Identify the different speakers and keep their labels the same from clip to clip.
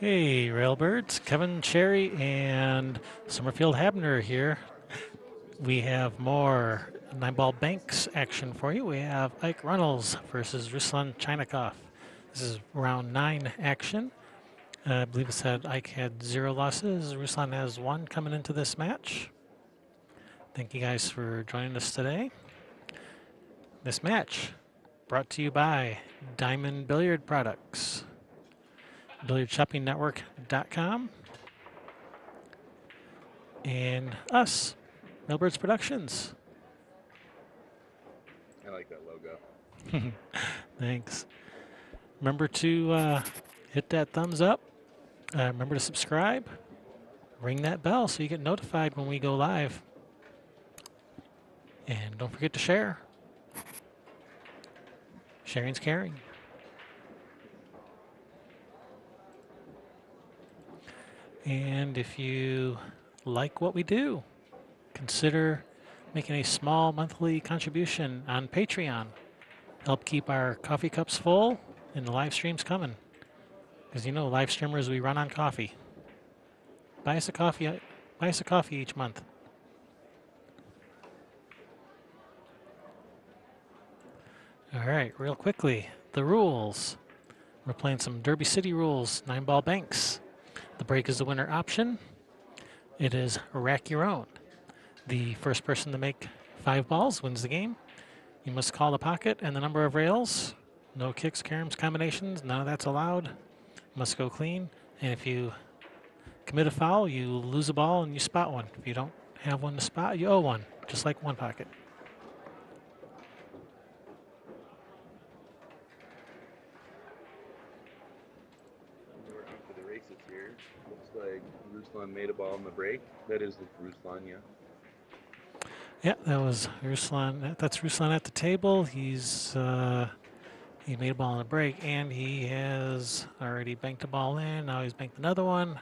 Speaker 1: Hey, Railbirds, Kevin Cherry and Summerfield Habner here. We have more 9-ball banks action for you. We have Ike Runnels versus Ruslan Chinakhov. This is round 9 action. I believe it said Ike had 0 losses. Ruslan has 1 coming into this match. Thank you guys for joining us today. This match brought to you by Diamond Billiard Products, BilliardShoppingNetwork.com, and us, Millbirds Productions.
Speaker 2: I like that logo.
Speaker 1: Thanks. Remember to hit that thumbs up. Remember to subscribe. Ring that bell so you get notified when we go live. And don't forget to share. Sharing's caring. And if you like what we do, consider making a small monthly contribution on Patreon. Help keep our coffee cups full and the live streams coming. Because you know, live streamers, we run on coffee. Buy us a coffee each month. All right, real quickly, the rules. We're playing some Derby City rules, 9-ball banks. The break is the winner option. It is rack your own. The first person to make 5 balls wins the game. You must call the pocket and the number of rails. No kicks, caroms, combinations, none of that's allowed. Must go clean. And if you commit a foul, you lose a ball and you spot one. If you don't have one to spot, you owe one, just like one pocket.
Speaker 2: We're off to the races here. Looks like Ruslan made a ball in the break. That is Ruslan, yeah.
Speaker 1: Yeah, that was Ruslan. That's Ruslan at the table. He made a ball in the break, and he has already banked a ball in. Now he's banked another one.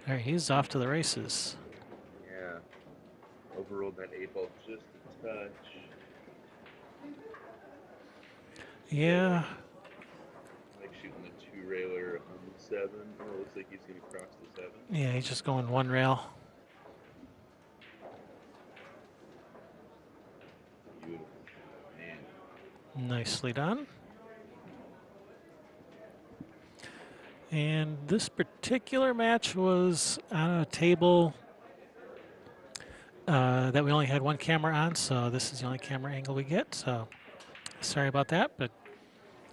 Speaker 1: All right, he's off to the races.
Speaker 2: Yeah. Overruled that 8 ball just a touch.
Speaker 1: Yeah.
Speaker 2: Like shooting the 2 railer on the 7. Oh, it looks like he's going to cross the 7.
Speaker 1: Yeah, he's just going one rail.
Speaker 2: Beautiful. Man.
Speaker 1: Nicely done. And this particular match was on a table that we only had one camera on, so this is the only camera angle we get. So sorry about that, but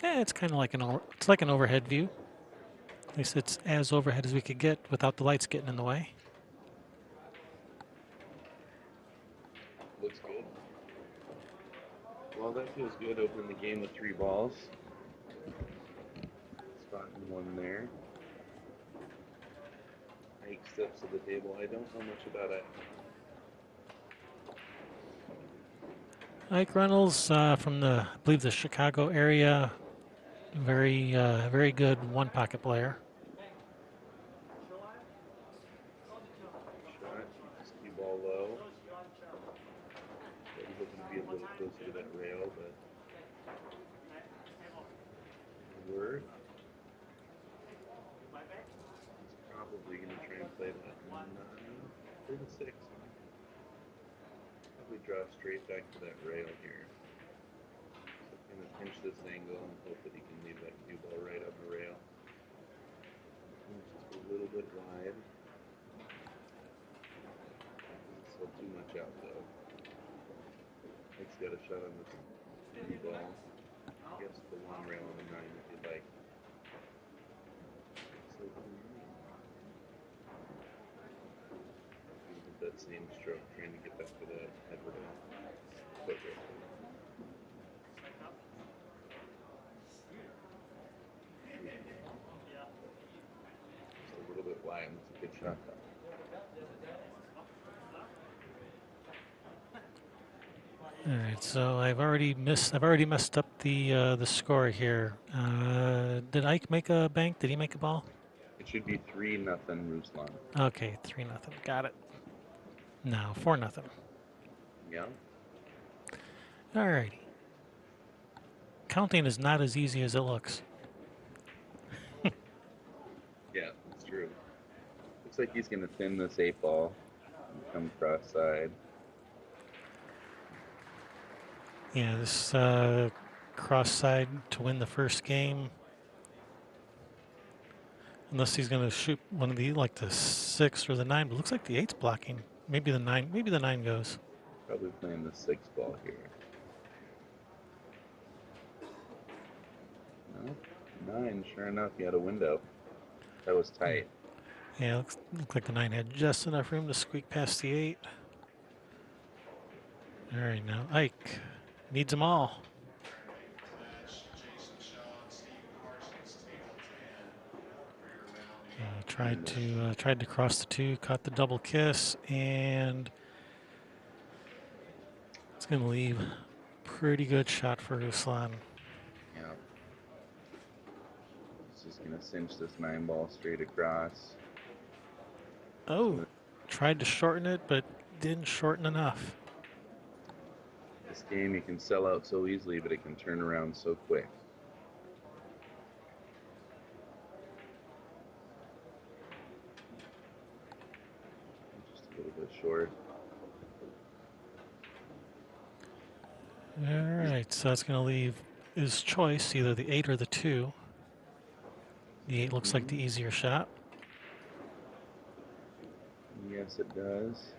Speaker 1: it's kind of like it's like an overhead view. At least it's as overhead as we could get without the lights getting in the way.
Speaker 2: Looks good. Well, that feels good opening the game with 3 balls. Spotting one there. Ike steps to the table. I don't know much about it.
Speaker 1: Ike Runnels from I believe the Chicago area. Very good one pocket player.
Speaker 2: Shot, keeps the ball low. Maybe hoping to be a little closer to that rail, but word. He's probably going to try and play that 36. Probably draw straight back to that rail here. So kind of pinch this angle and hope that he can leave that cue ball right on the rail. Just a little bit wide. Still too much out though. Mike's got a shot on this cue ball. I guess the long rail on the 9 if you'd like. So that same stroke, trying to get back to that Edward foot rail. Just a little bit wide. That's a good shot though.
Speaker 1: All right, so I've already messed up the score here. Did Ike make a bank? Did he make a ball?
Speaker 2: It should be 3-0 Ruslan.
Speaker 1: Okay, 3-0. Got it. Now 4-0.
Speaker 2: Yeah.
Speaker 1: All righty. Counting is not as easy as it looks.
Speaker 2: Looks like he's going to thin this 8-ball and come cross side.
Speaker 1: Yeah, this cross side to win the first game. Unless he's going to shoot one of the, like the 6 or the 9, but looks like the 8's blocking. Maybe the 9. Maybe the 9 goes.
Speaker 2: Probably playing the 6-ball here. No, 9. Sure enough, he had a window. That was tight.
Speaker 1: Yeah, looks like the 9 had just enough room to squeak past the 8. All right, now Ike needs them all. Tried to cross the 2, caught the double kiss, and it's going to leave pretty good shot for Ruslan.
Speaker 2: Yeah. He's just going to cinch this 9-ball straight across.
Speaker 1: Oh, tried to shorten it, but didn't shorten enough.
Speaker 2: This game you can sell out so easily, but it can turn around so quick. Just a little bit short.
Speaker 1: All right, so that's going to leave his choice, either the 8 or the 2. The 8 looks like the easier shot.
Speaker 2: Yes, it does.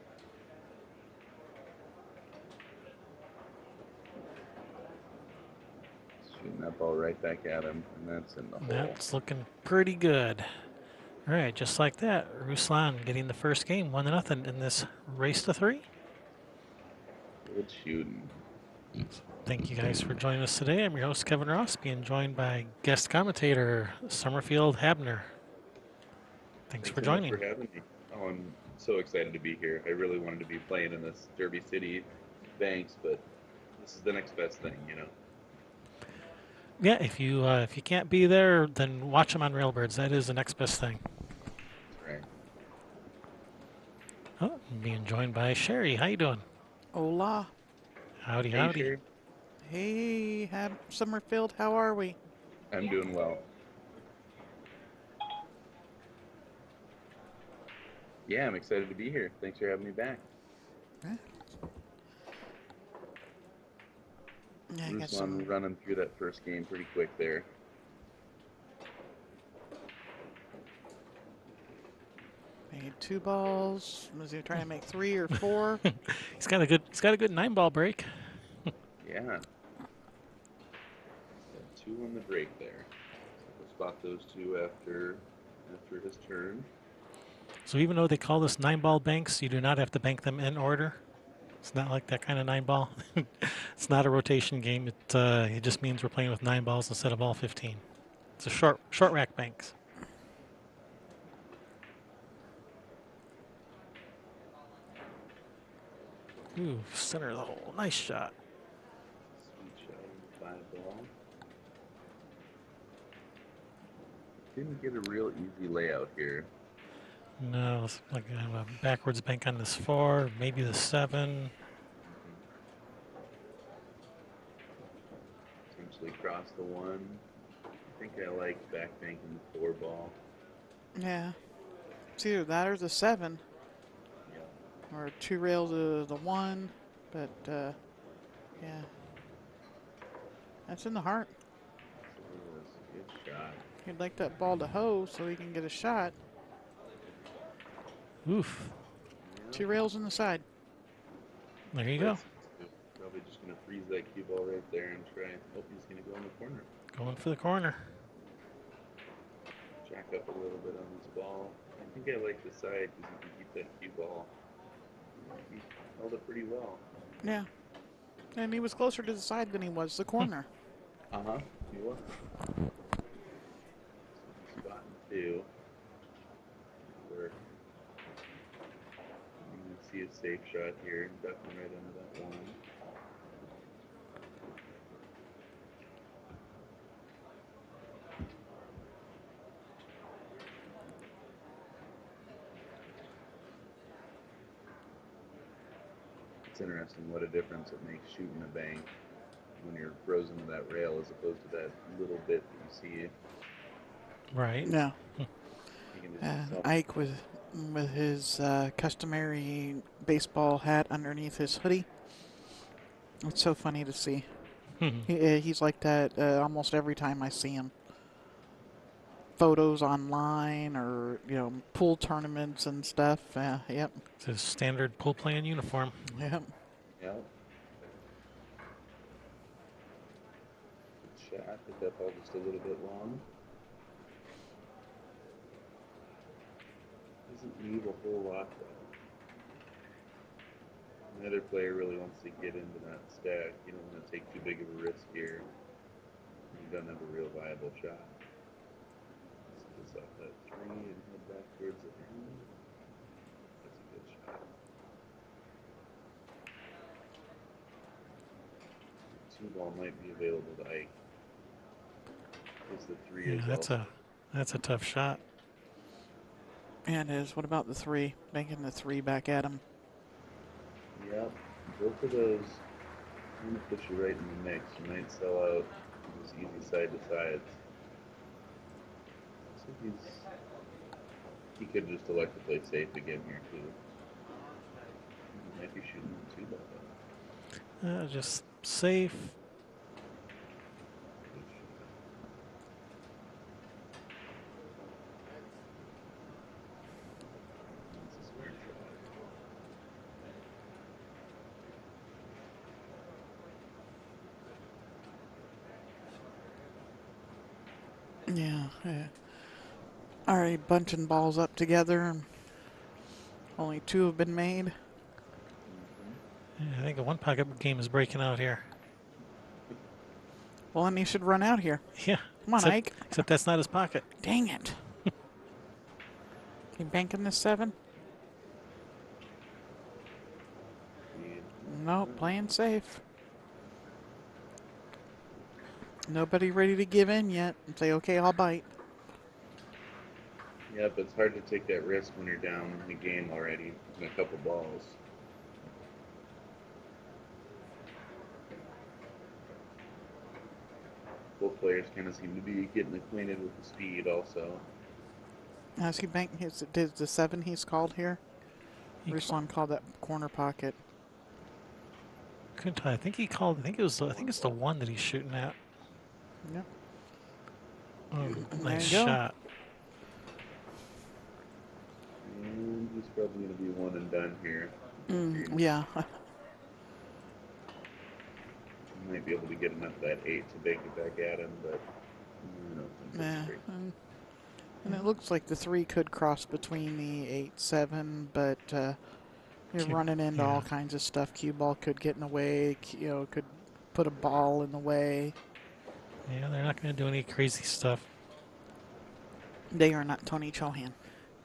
Speaker 2: Shooting that ball right back at him, and that's in the hole.
Speaker 1: That's looking pretty good. All right, just like that, Ruslan getting the first game, 1-0 in this race to 3.
Speaker 2: Good shooting.
Speaker 1: Thank you guys for joining us today. I'm your host, Kevin Ross, being joined by guest commentator Summerfield Habner. Thanks for
Speaker 2: so much
Speaker 1: joining.
Speaker 2: for having me. Oh, I'm so excited to be here. I really wanted to be playing in this Derby City Banks, but this is the next best thing, you know.
Speaker 1: Yeah, if you can't be there, then watch them on Railbirds. That is the next best thing.
Speaker 2: That's right.
Speaker 1: Oh, I'm being joined by Sherry. How you doing?
Speaker 3: Hola.
Speaker 1: Howdy,
Speaker 2: Hey,
Speaker 1: howdy.
Speaker 2: Sherry.
Speaker 3: Hey, Summerfield, how are we?
Speaker 2: I'm doing well. Yeah, I'm excited to be here. Thanks for having me back.
Speaker 3: Yeah, I got
Speaker 2: Ruslan running through that first game pretty quick there.
Speaker 3: made 2 balls. Was he trying to make 3 or 4?
Speaker 1: He's got a good 9-ball break.
Speaker 2: Yeah. Got 2 on the break there. So we'll spot those 2 after his turn.
Speaker 1: So even though they call this 9-ball banks, you do not have to bank them in order. It's not like that kind of 9-ball. It's not a rotation game. It just means we're playing with 9 balls instead of all 15. It's a short rack banks. Ooh, center of the hole. Nice shot.
Speaker 2: Sweet shot on the 5-ball. Didn't get a real easy layout here.
Speaker 1: No, it's like I have a backwards bank on this 4, maybe the 7.
Speaker 2: Potentially cross the 1. I think I like back banking the 4-ball.
Speaker 3: Yeah. It's either that or the 7.
Speaker 2: Yeah.
Speaker 3: Or 2 rails of the 1. But, yeah. That's in the heart.
Speaker 2: Good shot.
Speaker 3: He'd like that ball to hoe so he can get a shot.
Speaker 1: Oof.
Speaker 3: 2 rails in the side.
Speaker 1: There you go.
Speaker 2: Probably just going to freeze that cue ball right there and try and hope he's going to go in the corner.
Speaker 1: Going for the corner.
Speaker 2: Jack up a little bit on this ball. I think I like the side because he can keep that cue ball. He held it pretty well.
Speaker 3: Yeah. And he was closer to the side than he was the corner.
Speaker 2: Uh-huh. He was. Spot 2. Work. You can see a safe shot here. Ducking right under that 1. It's interesting what a difference it makes shooting a bank when you're frozen to that rail as opposed to that little bit that you see.
Speaker 1: Right.
Speaker 3: No.
Speaker 2: You can just
Speaker 3: Ike was with his customary baseball hat underneath his hoodie. It's so funny to see. He's like that almost every time I see him. Photos online or, pool tournaments and stuff. Yep.
Speaker 1: It's his standard pool playing uniform.
Speaker 3: Yep.
Speaker 2: Yep. Good shot. Hit that ball just a little bit long. Doesn't need a whole lot though. Another player really wants to get into that stack. You don't want to take too big of a risk here. You don't have a real viable shot. Let's get off that 3 and head back towards the end. That's a good shot. 2 ball might be available to Ike. Because the 3
Speaker 1: Yeah,
Speaker 2: is
Speaker 1: that's a tough shot.
Speaker 3: And is. What about the 3? Making the 3 back at him.
Speaker 2: Yep. Both of those. I'm going to put you right in the mix. You might sell out those easy side to sides. So he could just elect to play safe again here too. He might be shooting the 2 ball though.
Speaker 1: Just safe.
Speaker 2: That's a smart shot.
Speaker 3: Yeah. Alright, bunching balls up together. Only 2 have been made.
Speaker 1: Yeah, I think a one pocket game is breaking out here.
Speaker 3: Well, then he should run out here.
Speaker 1: Yeah.
Speaker 3: Come on, Ike.
Speaker 1: Except that's not his pocket.
Speaker 3: Dang it. You banking this 7? Nope, playing safe. Nobody ready to give in yet and say, okay, I'll bite.
Speaker 2: Yeah, but it's hard to take that risk when you're down in the game already in a couple balls. Both players kind of seem to be getting acquainted with the speed also.
Speaker 3: Has he banked his, did the 7 he's called here? Ruslan called that corner pocket.
Speaker 1: Couldn't tell. I think he called. I think it's the 1 that he's shooting at.
Speaker 3: Yep.
Speaker 1: Oh,
Speaker 3: There
Speaker 1: nice
Speaker 3: you go.
Speaker 1: shot.
Speaker 2: And he's probably going to be 1 and done here.
Speaker 3: Yeah.
Speaker 2: He might be able to get enough of that 8 to bank it back at him, but I don't think
Speaker 3: Yeah.
Speaker 2: that's great.
Speaker 3: And it looks like the 3 could cross between the 8-7, but you're running into all kinds of stuff. Cue ball could get in the way, could put a ball in the way.
Speaker 1: Yeah, they're not going to do any crazy stuff.
Speaker 3: They are not Tony Chohan.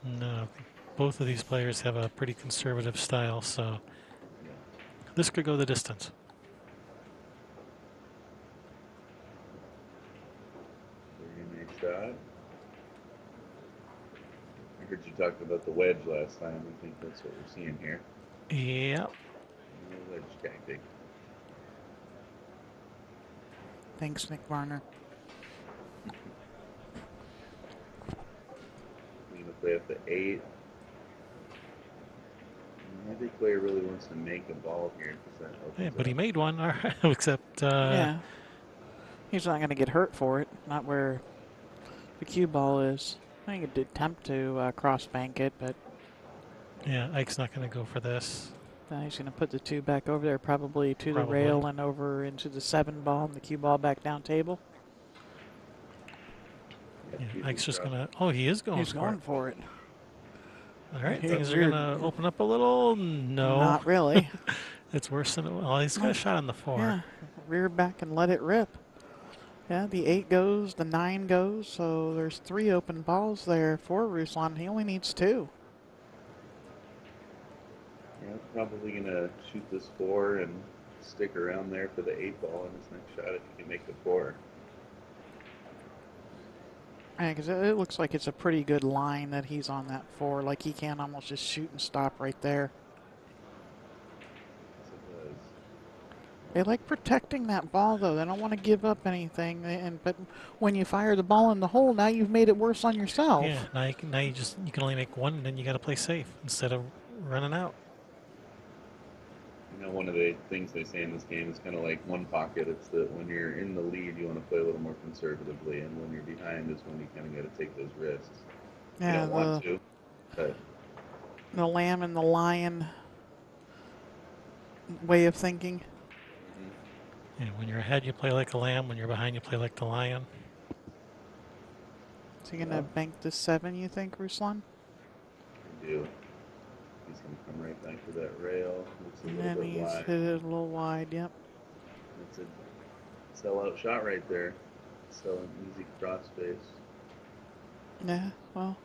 Speaker 1: No. Both of these players have a pretty conservative style, so this could go the distance.
Speaker 2: Very nice shot. I heard you talk about the wedge last time. I think that's what we're seeing here.
Speaker 1: Yep.
Speaker 2: Wedge tactic.
Speaker 3: Thanks, Nick Varner.
Speaker 2: We're going to play up to 8. Every player really wants to make a ball here.
Speaker 1: Yeah, but he made one, except...
Speaker 3: yeah. He's not going to get hurt for it. Not where the cue ball is. I think it did attempt to cross bank it, but...
Speaker 1: Yeah, Ike's not going to go for this.
Speaker 3: He's going to put the 2 back over there, probably to the rail and over into the 7 ball and the cue ball back down table.
Speaker 1: Yeah, Ike's just going to... Oh, he is going for it.
Speaker 3: He's going for it.
Speaker 1: All right, things are going to open up a little. No.
Speaker 3: Not really.
Speaker 1: It's worse than it was. Well, he's got a shot on the 4.
Speaker 3: Yeah, rear back and let it rip. Yeah, the 8 goes, the 9 goes, so there's 3 open balls there for Ruslan. He only needs 2.
Speaker 2: Yeah, probably going to shoot this 4 and stick around there for the 8 ball in his next shot if he can make the 4.
Speaker 3: Yeah, because it looks like it's a pretty good line that he's on that 4. Like he can almost just shoot and stop right there.
Speaker 2: Yes, it does.
Speaker 3: They like protecting that ball, though. They don't want to give up anything. But when you fire the ball in the hole, now you've made it worse on
Speaker 1: Yeah,
Speaker 3: yourself.
Speaker 1: now you can only make one, and then you got to play safe instead of running out.
Speaker 2: You know, one of the things they say in this game is kind of like one pocket. It's that when you're in the lead, you want to play a little more conservatively, and when you're behind is when you kind of got to take those risks. You
Speaker 3: Yeah,
Speaker 2: don't want to, but
Speaker 3: the lamb and the lion way of thinking.
Speaker 2: mhm,
Speaker 1: And when you're ahead, you play like a lamb. When you're behind, you play like the lion.
Speaker 3: Is he gonna
Speaker 2: yeah,
Speaker 3: bank the 7? You think, Ruslan?
Speaker 2: I do. He's going to come right back to that rail. Looks a
Speaker 3: And
Speaker 2: little
Speaker 3: then
Speaker 2: bit
Speaker 3: he's
Speaker 2: wide.
Speaker 3: hit it a little wide. Yep.
Speaker 2: That's a sellout shot right there. So an easy cross face.
Speaker 3: Yeah. Well,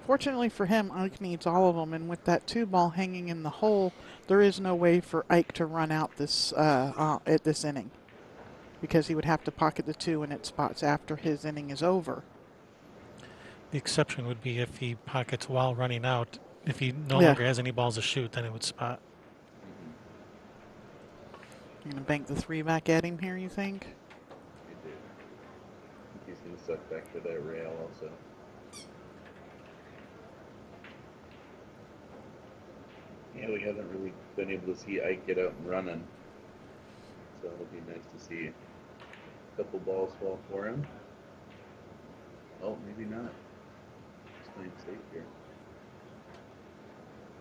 Speaker 3: fortunately for him, Ike needs all of them, and with that 2 ball hanging in the hole, there is no way for Ike to run out this at this inning because he would have to pocket the 2 in its spots after his inning is over.
Speaker 1: The exception would be if he pockets while running out. If he no
Speaker 3: Yeah.
Speaker 1: longer has any balls to shoot, then it would spot.
Speaker 2: Mm-hmm.
Speaker 3: You're gonna bank the 3 back at him here, you think?
Speaker 2: I do. I think he's going to suck back to that rail also. Yeah, we haven't really been able to see Ike get out and running. So it'll be nice to see a couple balls fall for him. Oh, maybe not. He's playing safe here.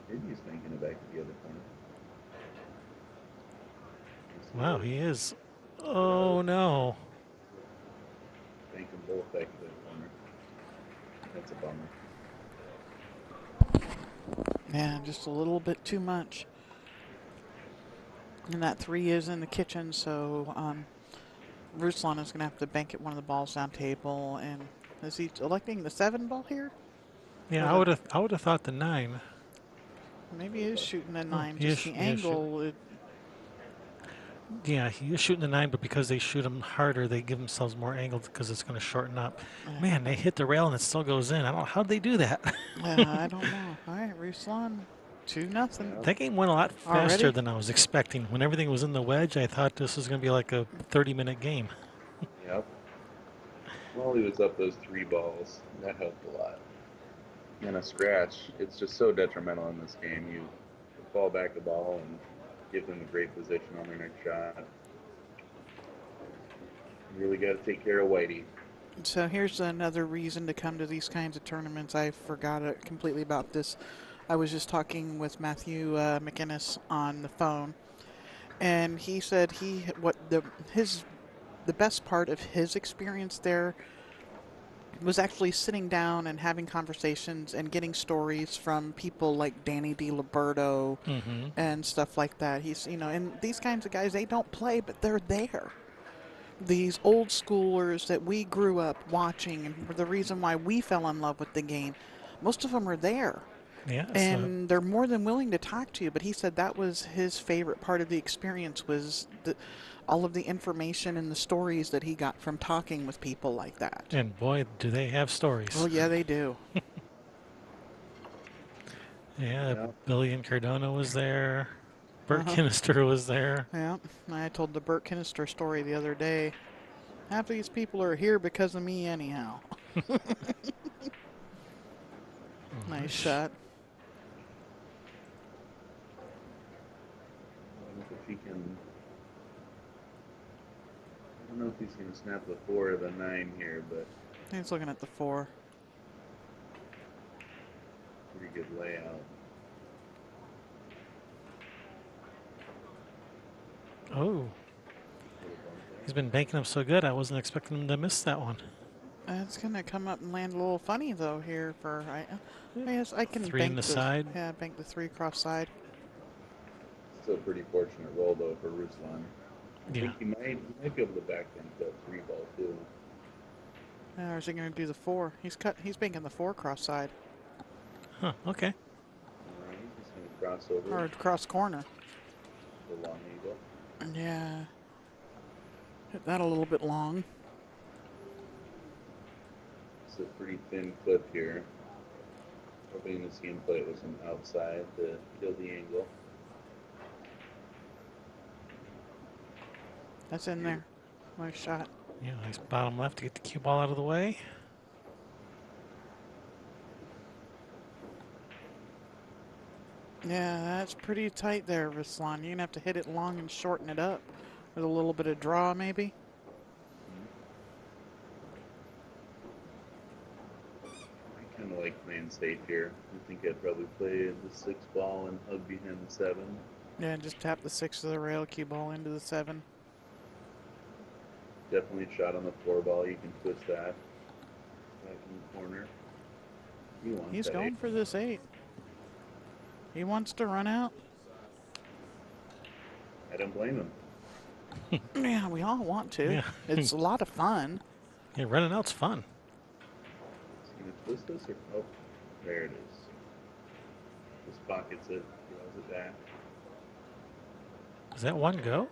Speaker 2: Maybe he's thinking it back to the other corner. We'll see
Speaker 1: Wow,
Speaker 2: what
Speaker 1: he is.
Speaker 2: does.
Speaker 1: Oh no.
Speaker 2: Bank them both back to that corner. That's a bummer.
Speaker 3: Yeah, just a little bit too much. And that 3 is in the kitchen, so Ruslan is going to have to bank at one of the balls down table. And is he electing the 7 ball here? Or
Speaker 1: Yeah,
Speaker 3: the
Speaker 1: I would have thought the 9.
Speaker 3: maybe he is shooting the
Speaker 1: Oh,
Speaker 3: 9. Just the
Speaker 1: he is shooting.
Speaker 3: angle.
Speaker 1: Yeah, he is shooting the 9, but because they shoot him harder, they give themselves more angle because it's going to shorten up. Man, they hit the rail and it still goes in. I don't know how'd they do that.
Speaker 3: I don't know. All right, Ruslan, 2-0
Speaker 2: Yeah.
Speaker 1: That game went a lot faster
Speaker 3: already.
Speaker 1: than I was expecting. When everything was in the wedge, I thought this was going to be like a 30-minute game.
Speaker 2: Yep. Well, he was up those 3 balls. That helped a lot. And a scratch, it's just so detrimental in this game. You fall back the ball and give them a great position on their next shot. You really got to take care of Whitey.
Speaker 3: So here's another reason to come to these kinds of tournaments. I forgot completely about this. I was just talking with Matthew McInnes on the phone, and he said the best part of his experience there was actually sitting down and having conversations and getting stories from people like Danny DiLiberto
Speaker 1: Mm-hmm.
Speaker 3: and stuff like that. And these kinds of guys, they don't play, but they're there. These old schoolers that we grew up watching and the reason why we fell in love with the game, most of them are there.
Speaker 1: Yeah, so
Speaker 3: And they're more than willing to talk to you, but he said that was his favorite part of the experience was all of the information and the stories that he got from talking with people like that.
Speaker 1: and boy, do they have
Speaker 3: Oh,
Speaker 1: stories.
Speaker 3: yeah, they do.
Speaker 1: Yeah,
Speaker 2: Yeah.
Speaker 1: Billy and Cardona was there. Bert
Speaker 3: Uh-huh.
Speaker 1: Kinnister was there.
Speaker 3: Yeah, I told the Burt Kinnister story the other day. Half of these people are here because of me anyhow. Nice shot.
Speaker 2: I wonder if he can. I don't know if he's going to snap the 4 or the 9 here, but
Speaker 3: He's looking at the 4.
Speaker 2: pretty good layout.
Speaker 1: Oh,
Speaker 2: Little bump
Speaker 1: he's
Speaker 2: there.
Speaker 1: been banking them so good, I wasn't expecting him to miss that one.
Speaker 3: It's gonna come up and land a little funny though here for I guess I can
Speaker 1: 3 in
Speaker 3: bank
Speaker 1: the side.
Speaker 3: bank the 3 cross side.
Speaker 2: Still pretty fortunate roll though for Ruslan. I
Speaker 1: Yeah.
Speaker 2: think he might be able to backbank that 3 ball too.
Speaker 3: Or is he gonna do the 4? He's banking the 4 cross side
Speaker 1: Huh, okay.
Speaker 2: All right, he's going to cross over
Speaker 3: or cross corner.
Speaker 2: the long eagle.
Speaker 3: Yeah, hit that a little bit long.
Speaker 2: It's a pretty thin clip here. Hoping to see him play it with some outside to kill the angle.
Speaker 3: That's in there. Nice shot.
Speaker 1: Yeah, nice bottom left to get the cue ball out of the way.
Speaker 3: Yeah, that's pretty tight there, Ruslan. You're going to have to hit it long and shorten it up with a little bit of draw, maybe.
Speaker 2: I kind of like playing safe here. I think I'd probably play the 6 ball and hug behind the 7.
Speaker 3: Yeah, and just tap the 6 to the rail, cue ball into the 7.
Speaker 2: Definitely a shot on the 4 ball. You can twist that back in the corner. You want
Speaker 3: He's
Speaker 2: that
Speaker 3: going
Speaker 2: 8.
Speaker 3: for this 8. He wants to run out.
Speaker 2: I don't blame him.
Speaker 3: Yeah, we all want to.
Speaker 1: Yeah.
Speaker 3: It's a lot of fun.
Speaker 1: Yeah, running out's fun.
Speaker 2: Is he going to twist this or? Oh, there it is. Just pockets it, draws it back.
Speaker 1: Does that 1 go?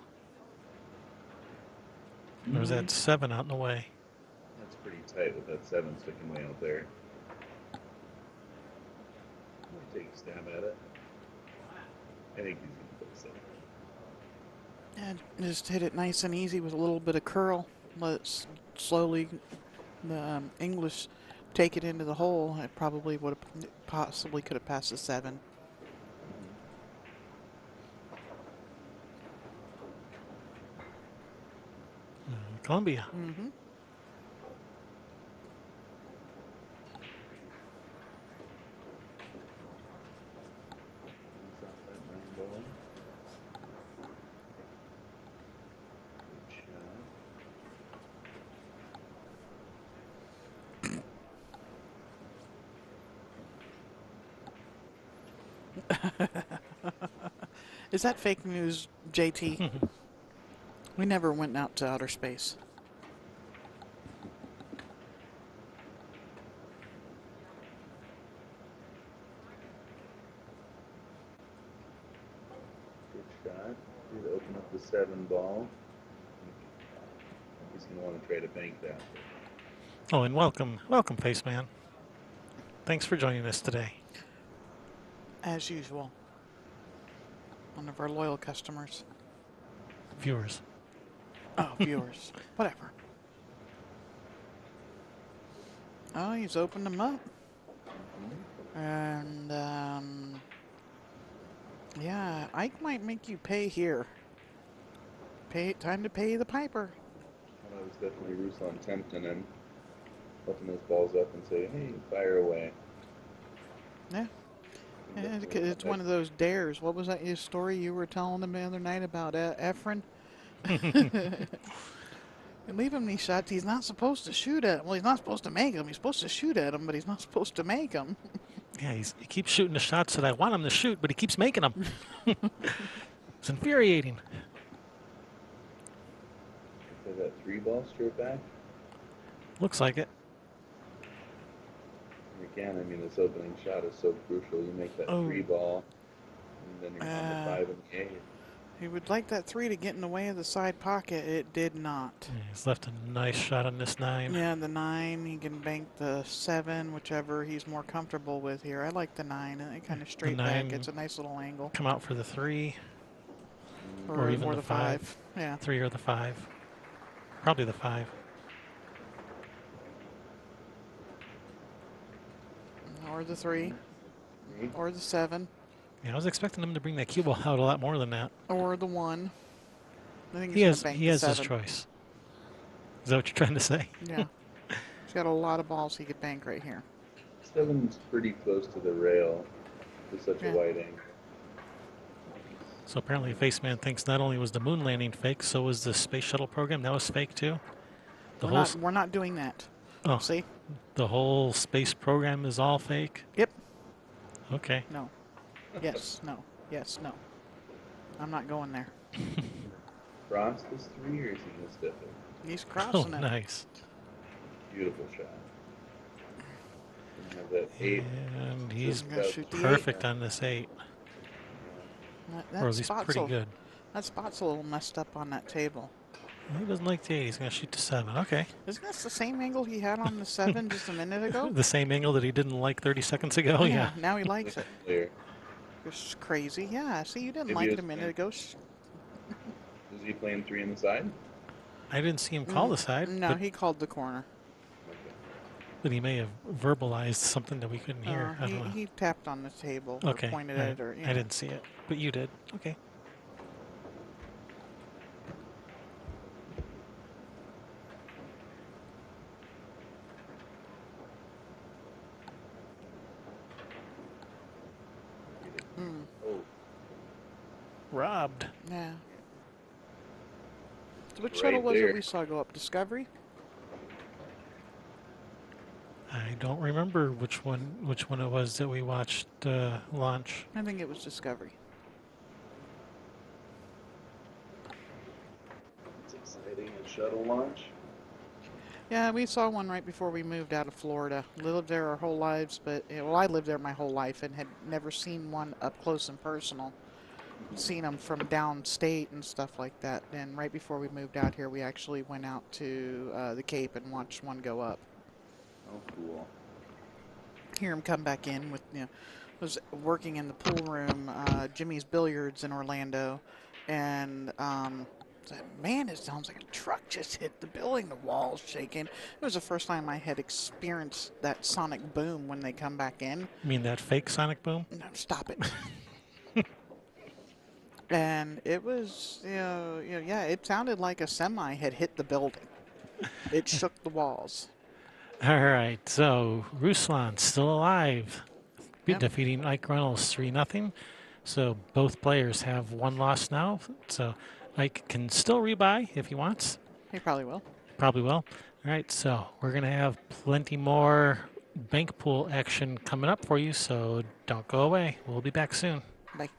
Speaker 1: Or was that 7 out in the way?
Speaker 2: That's pretty tight with that 7 sticking way out there. I'll take a stab at it. I think he's going to play 7.
Speaker 3: And just hit it nice and easy with a little bit of curl. Let slowly the English take it into the hole. It probably would have possibly could have passed the 7.
Speaker 1: Columbia.
Speaker 3: Mm-hmm.
Speaker 2: He's off that 9 ball. Good shot.
Speaker 3: Is that fake news, JT? We never went out to outer space.
Speaker 2: Good shot. Did open up the 7 ball. He's going to want to try to bank that.
Speaker 1: Oh, and welcome, Faceman. Thanks for joining us today.
Speaker 3: As usual. One of our loyal customers.
Speaker 1: Viewers.
Speaker 3: Oh, viewers. Whatever. Oh, he's opened them up. And, yeah, Ike might make you pay here. Time to pay the piper.
Speaker 2: Well, that was definitely Ruslan tempting him. Lifting those balls up and say, hey, fire away.
Speaker 3: Yeah. Yeah, it's one of those dares. What was that story you were telling them the other night about Efren? And leave him these shots he's not supposed to shoot at. Well, he's not supposed to make them. He's supposed to shoot at them, but he's not supposed to make them.
Speaker 1: Yeah, he keeps shooting the shots that I want him to shoot, but he keeps making them. It's infuriating.
Speaker 2: Play that 3 ball straight back.
Speaker 1: Looks like it.
Speaker 2: Again, I mean, this opening shot is so crucial. You make that 3 ball, and then you're on the 5 and the 8.
Speaker 3: He would like that 3 to get in the way of the side pocket. It did not.
Speaker 1: Yeah, he's left a nice shot on this 9.
Speaker 3: Yeah, the 9. He can bank the 7, whichever he's more comfortable with here. I like the 9. It kind of straight back. It's a nice little angle.
Speaker 1: Come out for the 3.
Speaker 3: Or
Speaker 1: even
Speaker 3: the
Speaker 1: the
Speaker 3: 5. Yeah.
Speaker 1: 3 or the 5. Probably the 5.
Speaker 3: Or the 3. Or the 7.
Speaker 1: Yeah, I was expecting him to bring that cue ball out a lot more than that.
Speaker 3: Or the 1. I think
Speaker 1: He
Speaker 3: he's
Speaker 1: has
Speaker 3: gonna bank
Speaker 1: he
Speaker 3: the
Speaker 1: has
Speaker 3: 7.
Speaker 1: his choice. Is that what you're trying to say?
Speaker 3: Yeah. He's got a lot of balls he could bank right here.
Speaker 2: 7's pretty close to the rail for such a wide angle.
Speaker 1: So apparently Faceman thinks not only was the moon landing fake, so was the space shuttle program. That was fake too?
Speaker 3: We're not doing that.
Speaker 1: Oh,
Speaker 3: See?
Speaker 1: the whole space program is all fake?
Speaker 3: Yep.
Speaker 1: Okay.
Speaker 3: No. Yes. No. Yes. No. I'm not going there.
Speaker 2: Cross this 3, or is he going to step it?
Speaker 3: He's
Speaker 1: Oh,
Speaker 3: crossing it.
Speaker 1: nice.
Speaker 2: Beautiful shot. And have that 8.
Speaker 1: And he's
Speaker 3: gonna shoot the
Speaker 1: perfect on this 8.
Speaker 3: That
Speaker 1: Or at least
Speaker 3: spot's
Speaker 1: pretty good.
Speaker 3: That spot's a little messed up on that table.
Speaker 1: He doesn't like the 8. He's going to shoot the 7. Okay.
Speaker 3: Isn't this the same angle he had on the 7 just a minute ago?
Speaker 1: The same angle that he didn't like 30 seconds ago? Oh, yeah.
Speaker 3: Now he likes it.
Speaker 2: Clear.
Speaker 3: It's crazy. Yeah. See, you didn't
Speaker 2: Maybe
Speaker 3: like it
Speaker 2: it's
Speaker 3: a minute
Speaker 2: been-
Speaker 3: ago.
Speaker 2: There's Is he playing 3 on the side?
Speaker 1: I didn't see him call the side,
Speaker 3: No, he called the corner.
Speaker 2: Okay.
Speaker 1: but he may have verbalized something that we couldn't hear. I
Speaker 3: He
Speaker 1: don't know.
Speaker 3: he tapped on the table or
Speaker 1: Okay,
Speaker 3: pointed
Speaker 1: all
Speaker 3: at
Speaker 1: right.
Speaker 3: it, or
Speaker 1: I didn't see it, but you did. Okay.
Speaker 3: Mm,
Speaker 2: Oh,
Speaker 1: Robbed.
Speaker 3: yeah. So which shuttle
Speaker 2: right
Speaker 3: was it
Speaker 2: there.
Speaker 3: we saw go up? Discovery?
Speaker 1: I don't remember which one it was that we watched launch.
Speaker 3: I think it was Discovery.
Speaker 2: It's exciting. A shuttle launch.
Speaker 3: Yeah, we saw one right before we moved out of Florida. We lived there our whole lives, but well, I lived there my whole life and had never seen one up close and personal. Seen them from downstate and stuff like that. And right before we moved out here, we actually went out to the Cape and watched one go up.
Speaker 2: Oh, cool.
Speaker 3: Hear him come back in with, was working in the pool room, Jimmy's Billiards in Orlando, and said, man, it sounds like a truck just hit the building, the walls shaking. It was the first time I had experienced that sonic boom when they come back in.
Speaker 1: You mean that fake sonic boom?
Speaker 3: No, stop it. And it was, yeah, it sounded like a semi had hit the building. It shook the walls.
Speaker 1: All right, so Ruslan still alive,
Speaker 3: Yep.
Speaker 1: defeating Ike Runnels 3-0. So both players have one loss now. So Ike can still rebuy if he wants.
Speaker 3: He probably will.
Speaker 1: Probably will. All right, so we're going to have plenty more bank pool action coming up for you, so don't go away. We'll be back soon.
Speaker 3: Bye.